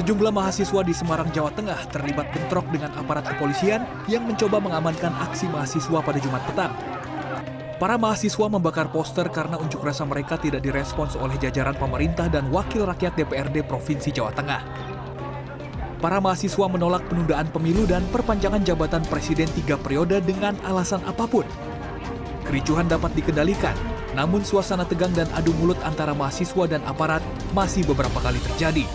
Sejumlah mahasiswa di Semarang, Jawa Tengah terlibat bentrok dengan aparat kepolisian yang mencoba mengamankan aksi mahasiswa pada Jumat petang. Para mahasiswa membakar poster karena unjuk rasa mereka tidak direspons oleh jajaran pemerintah dan wakil rakyat DPRD Provinsi Jawa Tengah. Para mahasiswa menolak penundaan pemilu dan perpanjangan jabatan presiden 3 periode dengan alasan apapun. Kericuhan dapat dikendalikan, namun suasana tegang dan adu mulut antara mahasiswa dan aparat masih beberapa kali terjadi.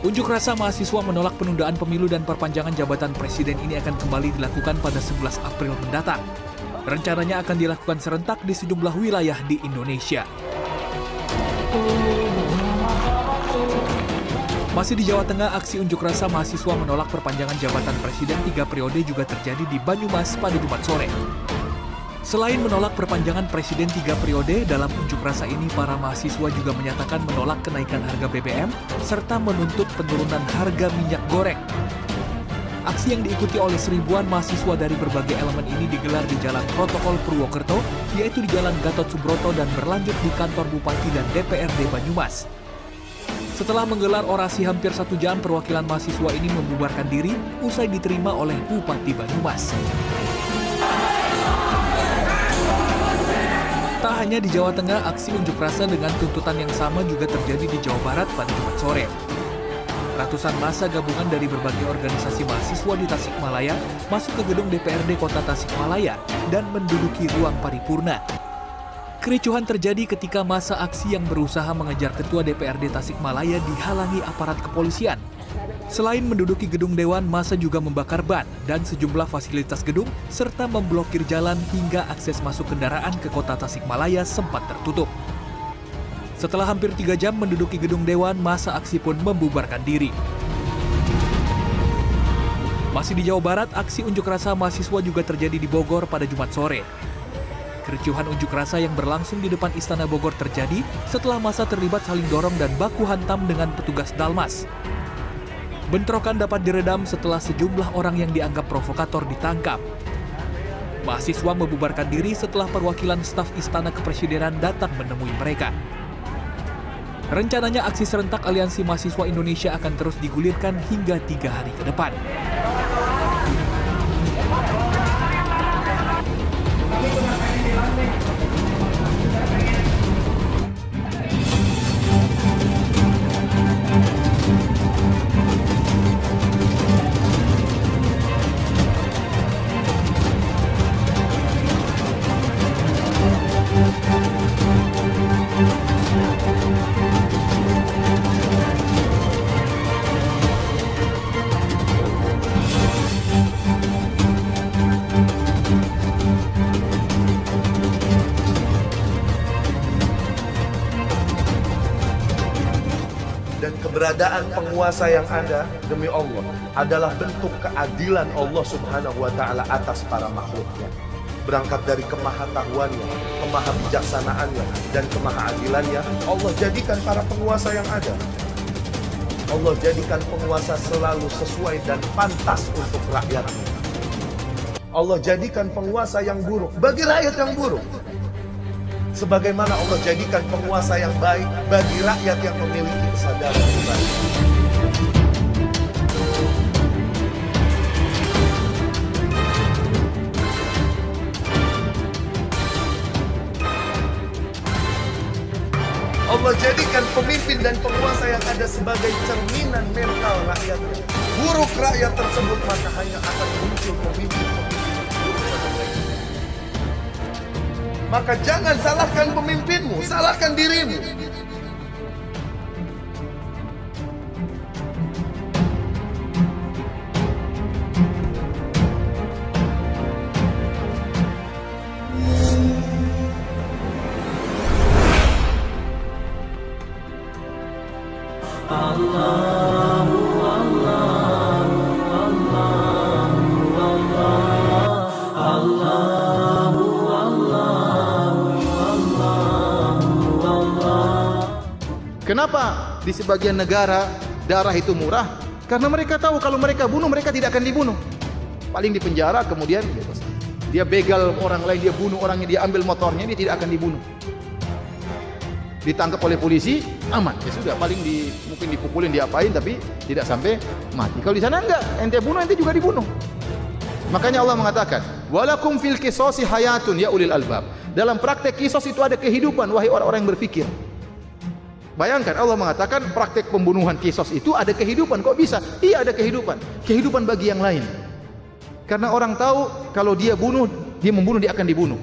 Unjuk rasa mahasiswa menolak penundaan pemilu dan perpanjangan jabatan presiden ini akan kembali dilakukan pada 11 April mendatang. Rencananya akan dilakukan serentak di sejumlah wilayah di Indonesia. Masih di Jawa Tengah, aksi unjuk rasa mahasiswa menolak perpanjangan jabatan presiden 3 periode juga terjadi di Banyumas pada Jumat sore. Selain menolak perpanjangan presiden 3 periode, dalam unjuk rasa ini para mahasiswa juga menyatakan menolak kenaikan harga BBM serta menuntut penurunan harga minyak goreng. Aksi yang diikuti oleh seribuan mahasiswa dari berbagai elemen ini digelar di Jalan Protokol Purwokerto, yaitu di Jalan Gatot Subroto dan berlanjut di kantor Bupati dan DPRD Banyumas. Setelah menggelar orasi hampir 1 jam, perwakilan mahasiswa ini membubarkan diri usai diterima oleh Bupati Banyumas. Tak hanya di Jawa Tengah, aksi unjuk rasa dengan tuntutan yang sama juga terjadi di Jawa Barat pada Jumat sore. Ratusan massa gabungan dari berbagai organisasi mahasiswa di Tasikmalaya masuk ke gedung DPRD Kota Tasikmalaya dan menduduki ruang paripurna. Kericuhan terjadi ketika massa aksi yang berusaha mengejar Ketua DPRD Tasikmalaya dihalangi aparat kepolisian. Selain menduduki gedung dewan, massa juga membakar ban dan sejumlah fasilitas gedung serta memblokir jalan hingga akses masuk kendaraan ke kota Tasikmalaya sempat tertutup. Setelah hampir 3 jam menduduki gedung dewan, massa aksi pun membubarkan diri. Masih di Jawa Barat, aksi unjuk rasa mahasiswa juga terjadi di Bogor pada Jumat sore. Kericuhan unjuk rasa yang berlangsung di depan Istana Bogor terjadi setelah massa terlibat saling dorong dan baku hantam dengan petugas Dalmas. Bentrokan dapat diredam setelah sejumlah orang yang dianggap provokator ditangkap. Mahasiswa membubarkan diri setelah perwakilan staf Istana Kepresidenan datang menemui mereka. Rencananya aksi serentak Aliansi Mahasiswa Indonesia akan terus digulirkan hingga 3 hari ke depan. Dan keberadaan penguasa yang ada demi Allah adalah bentuk keadilan Allah Subhanahu wa Ta'ala atas para makhluknya. Berangkat dari kemahatauannya, kemahabijaksanaannya, dan kemahaadilannya, Allah jadikan para penguasa yang ada. Allah jadikan penguasa selalu sesuai dan pantas untuk rakyatnya. Allah jadikan penguasa yang buruk bagi rakyat yang buruk. Sebagaimana Allah jadikan penguasa yang baik bagi rakyat yang memiliki kesadaran yang baik. Allah jadikan pemimpin dan penguasa yang ada sebagai cerminan mental rakyatnya. Buruk rakyat tersebut, maka hanya akan muncul pemimpin-pemimpin yang buruk pada mereka. Maka jangan salahkan pemimpinmu, salahkan dirimu. Kenapa di sebagian negara darah itu murah? Karena mereka tahu kalau mereka bunuh, mereka tidak akan dibunuh. Paling di penjara, kemudian dia begal orang lain, dia bunuh orangnya, dia ambil motornya, dia tidak akan dibunuh. Ditangkap oleh polisi, aman. Ya sudah, paling mungkin dipukulin, diapain, tapi tidak sampai mati. Kalau di sana enggak, ente bunuh, ente juga dibunuh. Makanya Allah mengatakan, walakum fil qisasi hayatun ya ulil albab. Dalam praktek kisos itu ada kehidupan, wahai orang-orang yang berpikir. Bayangkan Allah mengatakan praktek pembunuhan kisos itu ada kehidupan. Kok bisa? Iya, ada kehidupan. Kehidupan bagi yang lain. Karena orang tahu kalau dia membunuh, dia akan dibunuh.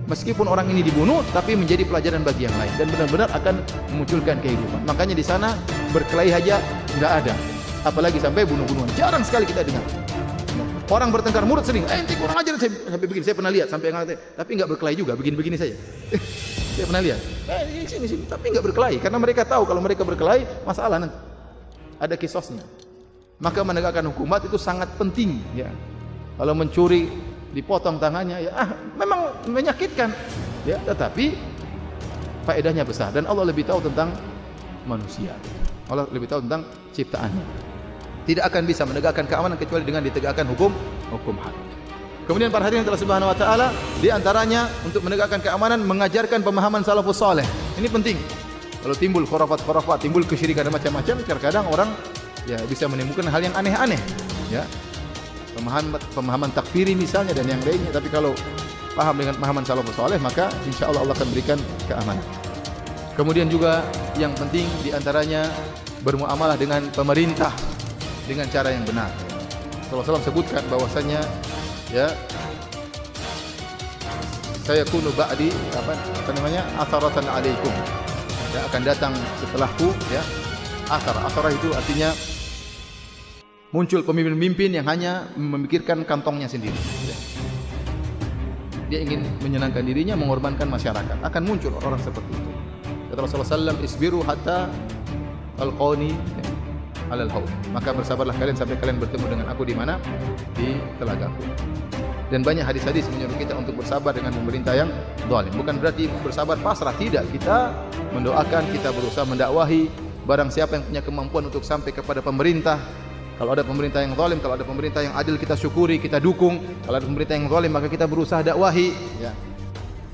Meskipun orang ini dibunuh, tapi menjadi pelajaran bagi yang lain dan benar-benar akan memunculkan kehidupan. Makanya di sana berkelahi aja nggak ada, apalagi sampai bunuh-bunuhan. Jarang sekali kita dengar. Orang bertengkar mulut sering, ente kurang ajar, sampai begini. Saya pernah lihat sampai tapi nggak berkelahi juga, begini saja. Saya pernah lihat, sini, tapi nggak berkelahi karena mereka tahu kalau mereka berkelahi masalah nanti. Ada kisosnya. Maka menegakkan hukumat itu sangat penting, ya. Kalau mencuri dipotong tangannya, ya memang menyakitkan, ya, tetapi faedahnya besar dan Allah lebih tahu tentang manusia. Allah lebih tahu tentang ciptaannya. Tidak akan bisa menegakkan keamanan kecuali dengan ditegakkan hukum had. Kemudian para hadirin Allah Subhanahu wa taala, di antaranya untuk menegakkan keamanan mengajarkan pemahaman salafus saleh. Ini penting. Kalau timbul khurafat, timbul kesyirikan dan macam-macam, terkadang orang ya bisa menimbulkan hal yang aneh-aneh, ya. Pemahaman takfiri misalnya dan yang lainnya, tapi kalau paham dengan pemahaman salafus saleh maka insyaallah Allah akan berikan keamanan. Kemudian juga yang penting di antaranya bermuamalah dengan pemerintah dengan cara yang benar. Rasulullah SAW sebutkan bahwasanya ya saya kunu ba'di apa namanya atharatan alaikum, ya, akan datang setelahku, ya, athar itu artinya muncul pemimpin-pemimpin yang hanya memikirkan kantongnya sendiri, ya. Dia ingin menyenangkan dirinya, mengorbankan masyarakat. Akan muncul orang seperti itu. Kata Rasulullah SAW, isbiru hatta alqani alal haud. Maka bersabarlah kalian sampai kalian bertemu dengan aku di mana? Di telagaku. Dan banyak hadis-hadis menyuruh kita untuk bersabar dengan pemerintah yang zalim. Bukan berarti bersabar pasrah, tidak. Kita mendoakan, kita berusaha mendakwahi barang siapa yang punya kemampuan untuk sampai kepada pemerintah. Kalau ada pemerintah yang zalim, kalau ada pemerintah yang adil, kita syukuri, kita dukung. Kalau ada pemerintah yang zalim, maka kita berusaha dakwahi, ya.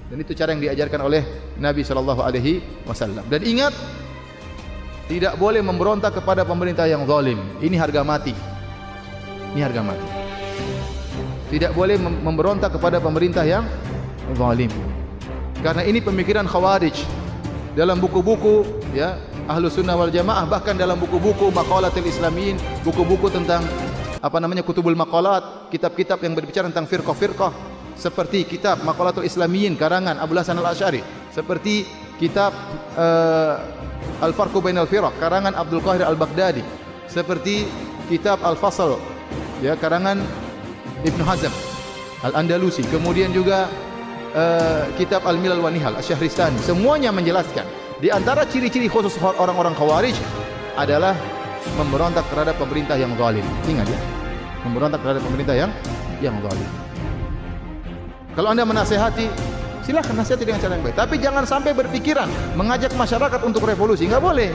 Dan itu cara yang diajarkan oleh Nabi sallallahu alaihi wasallam. Dan ingat, tidak boleh memberontak kepada pemerintah yang zalim. Ini harga mati. Ini harga mati. Tidak boleh memberontak kepada pemerintah yang zalim. Karena ini pemikiran Khawarij. Dalam buku-buku, ya, Ahlus Sunnah wal Jamaah, bahkan dalam buku-buku Maqalatul Islamiyin, buku-buku tentang kutubul maqalat, kitab-kitab yang berbicara tentang firqah-firqah, seperti kitab Maqalatul Islamiyin karangan Abu Hasan Al-Asy'ari, seperti kitab Al-Farqu Bainal Firaq karangan Abdul Qahir Al-Baghdadi, seperti kitab Al-Fasl, ya, karangan Ibnu Hazm Al-Andalusi, kemudian juga kitab Al-Milal wa Nihal Asy-Syahristani. Semuanya menjelaskan di antara ciri-ciri khusus orang-orang Khawarij adalah memberontak terhadap pemerintah yang zalim. Ingat, ya, memberontak terhadap pemerintah yang zalim. Kalau Anda menasihati, silakan nasihati dengan cara yang baik, tapi jangan sampai berpikiran mengajak masyarakat untuk revolusi. Enggak boleh.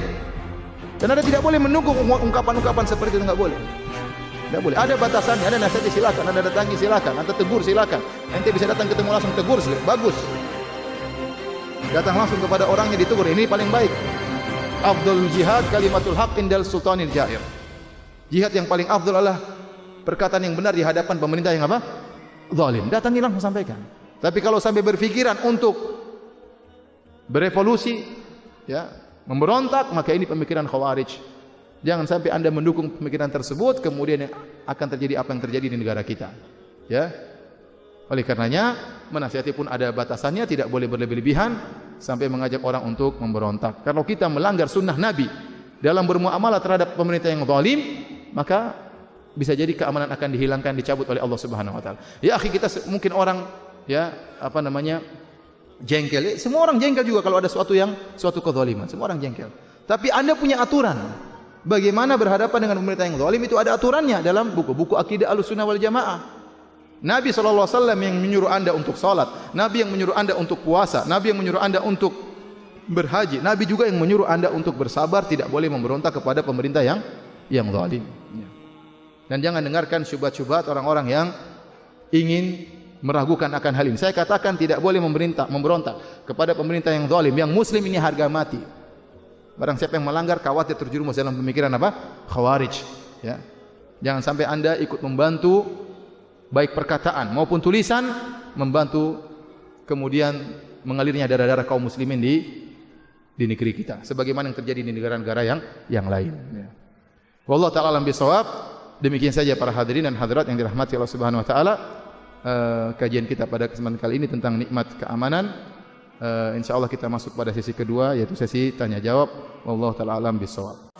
Dan Anda tidak boleh menunggu ungkapan-ungkapan seperti itu, enggak boleh. Enggak boleh. Ada batasannya. Anda nasihati silakan, Anda datangi silakan, Anda tegur silakan. Ente bisa datang ketemu langsung tegur, bagus. Datang langsung kepada orangnya ditegur, ini paling baik. Afdhalul jihad kalimatul haq indal sultanil jair. Jihad yang paling afdal adalah perkataan yang benar di hadapan pemerintah yang apa? Zalim. Datangi langsung sampaikan. Tapi kalau sampai berpikiran untuk berevolusi, ya, memberontak, maka ini pemikiran Khawarij. Jangan sampai Anda mendukung pemikiran tersebut, kemudian akan terjadi apa yang terjadi di negara kita, ya. Oleh karenanya, menasihati pun ada batasannya, tidak boleh berlebih-lebihan sampai mengajak orang untuk memberontak. Kalau kita melanggar sunnah Nabi dalam bermuamalah terhadap pemerintah yang zalim, maka bisa jadi keamanan akan dihilangkan, dicabut oleh Allah Subhanahu wa taala. Ya akhi, kita mungkin orang, ya, jengkel. Semua orang jengkel juga kalau ada suatu kezaliman. Semua orang jengkel. Tapi Anda punya aturan. Bagaimana berhadapan dengan pemerintah yang zalim, itu ada aturannya dalam buku-buku akidah Ahlussunnah wal Jamaah. Nabi SAW yang menyuruh Anda untuk salat, Nabi yang menyuruh Anda untuk puasa, Nabi yang menyuruh Anda untuk berhaji, Nabi juga yang menyuruh Anda untuk bersabar, tidak boleh memberontak kepada pemerintah yang zalim. Dan jangan dengarkan syubhat-syubhat orang-orang yang ingin meragukan akan hal ini. Saya katakan tidak boleh memberontak kepada pemerintah yang zalim. Yang muslim ini harga mati. Barang siapa yang melanggar khawatir terjerumus dalam pemikiran apa? Khawarij, ya. Jangan sampai Anda ikut membantu baik perkataan maupun tulisan membantu kemudian mengalirnya darah-darah kaum muslimin di negeri kita sebagaimana yang terjadi di negara-negara yang lain, ya. Wallahu taala alam bisawab. Demikian saja para hadirin dan hadirat yang dirahmati Allah Subhanahu wa taala, kajian kita pada kesempatan kali ini tentang nikmat keamanan. Insyaallah kita masuk pada sesi kedua, yaitu sesi tanya jawab. Wallahu taala alam bisawab.